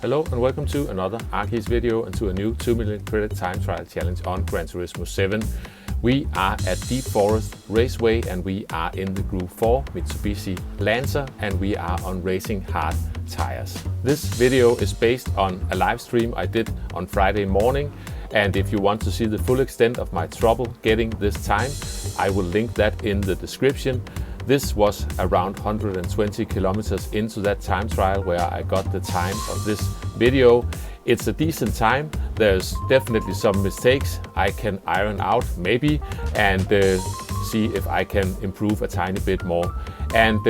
Hello and welcome to another Arkeys video and to a new 2 million credit time trial challenge on Gran Turismo 7. We are at Deep Forest Raceway and we are in the Gr.4 Mitsubishi Lancer and we are on racing hard tires. This video is based on a live stream I did on Friday morning, and if you want to see the full extent of my trouble getting this time, I will link that in the description. This was around 120 kilometers into that time trial where I got the time of this video. It's a decent time. There's definitely some mistakes I can iron out maybe and see if I can improve a tiny bit more. And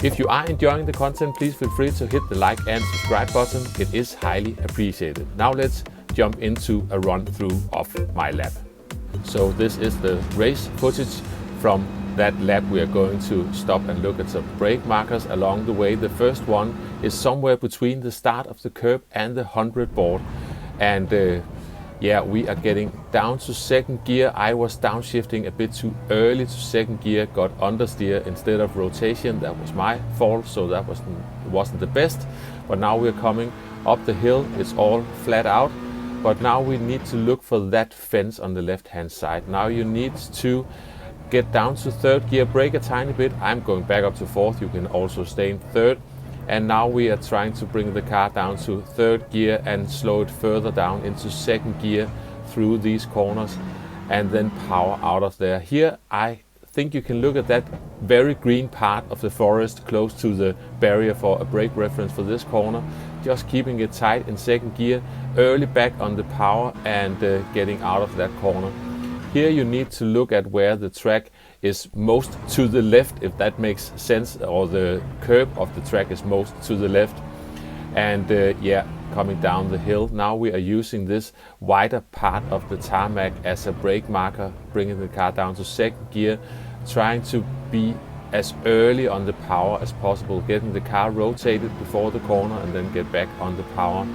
if you are enjoying the content, please feel free to hit the like and subscribe button. It is highly appreciated. Now let's jump into a run through of my lap. So this is the race footage from that lap. We are going to stop and look at some brake markers along the way. The first one is somewhere between the start of the curb and the 100 board. And yeah, we are getting down to second gear. I was downshifting a bit too early to second gear, got understeer instead of rotation. That was my fault, so that wasn't the best. But now we're coming up the hill. It's all flat out. But now we need to look for that fence on the left hand side. Now you need to get down to third gear, brake a tiny bit. I'm going back up to fourth. You can also stay in third. And now we are trying to bring the car down to third gear and slow it further down into second gear through these corners and then power out of there. Here I think you can look at that very green part of the forest close to the barrier for a brake reference for this corner. Just keeping it tight in second gear, early back on the power and getting out of that corner. Here you need to look at where the track is most to the left, if that makes sense, or the curb of the track is most to the left. And yeah, coming down the hill. Now we are using this wider part of the tarmac as a brake marker, bringing the car down to second gear, trying to be as early on the power as possible, getting the car rotated before the corner and then get back on the power.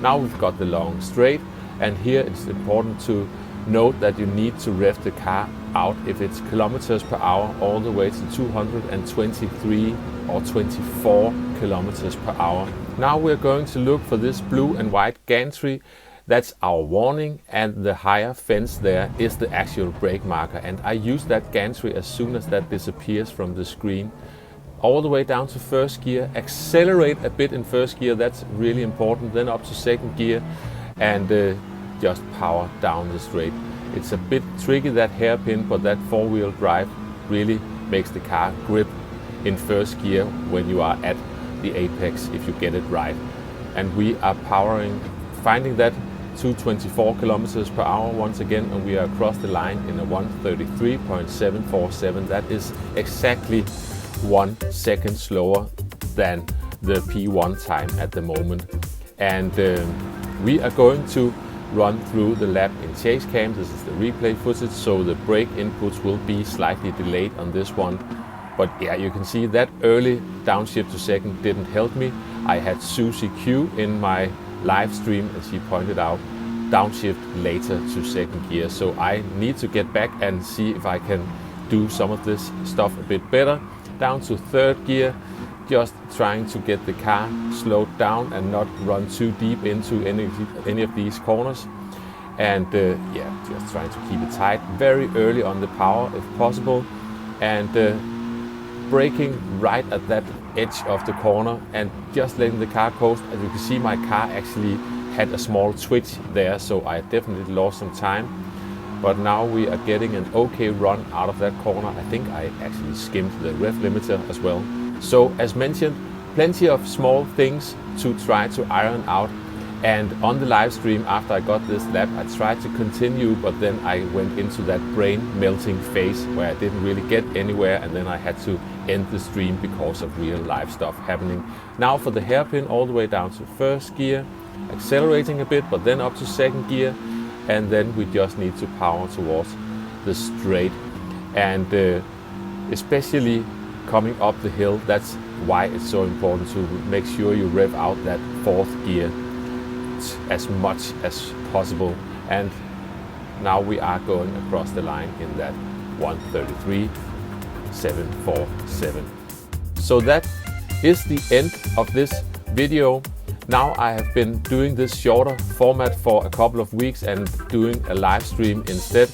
Now we've got the long straight, and here it's important to note that you need to rev the car out if it's kilometers per hour all the way to 223 or 24 kilometers per hour. Now we're going to look for this blue and white gantry. That's our warning, and the higher fence there is the actual brake marker. And I use that gantry as soon as that disappears from the screen. All the way down to first gear, accelerate a bit in first gear, that's really important. Then up to second gear and just power down the straight. It's a bit tricky, that hairpin, but that four-wheel drive really makes the car grip in first gear when you are at the apex, if you get it right. And we are powering, finding that 224 kilometers per hour once again, and we are across the line in a 133.747. That is exactly 1 second slower than the P1 time at the moment. And we are going to run through the lap in chase cam. This is the replay footage, so the brake inputs will be slightly delayed on this one. But yeah, you can see that early downshift to second didn't help me. I had Susie Q in my live stream and she pointed out downshift later to second gear. So I need to get back and see if I can do some of this stuff a bit better. Down to third gear, just trying to get the car slowed down and not run too deep into any of these corners. And yeah, just trying to keep it tight very early on the power if possible, and braking right at that edge of the corner and just letting the car coast. As you can see, my car actually had a small twitch there, so I definitely lost some time. But now we are getting an okay run out of that corner. I think I actually skimmed the rev limiter as well. So as mentioned, plenty of small things to try to iron out. And on the live stream after I got this lap, I tried to continue, but then I went into that brain melting phase where I didn't really get anywhere, and then I had to end the stream because of real life stuff happening. Now for the hairpin, all the way down to first gear, accelerating a bit, but then up to second gear, and then we just need to power towards the straight. And especially coming up the hill, that's why it's so important to make sure you rev out that fourth gear as much as possible. And now we are going across the line in that 133.747. So that is the end of this video. Now I have been doing this shorter format for a couple of weeks and doing a live stream instead.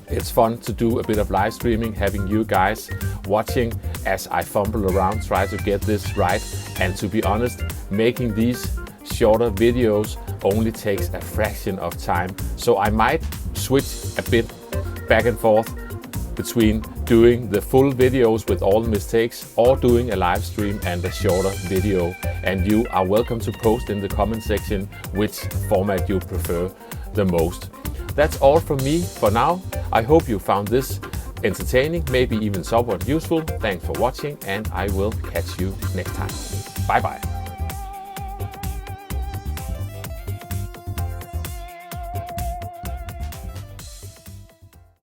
It's fun to do a bit of live streaming, having you guys watching as I fumble around, try to get this right. And to be honest, making these shorter videos only takes a fraction of time. So I might switch a bit back and forth between doing the full videos with all the mistakes or doing a live stream and a shorter video. And you are welcome to post in the comment section which format you prefer the most. That's all from me for now. I hope you found this entertaining, maybe even somewhat useful. Thanks for watching, and I will catch you next time. Bye bye.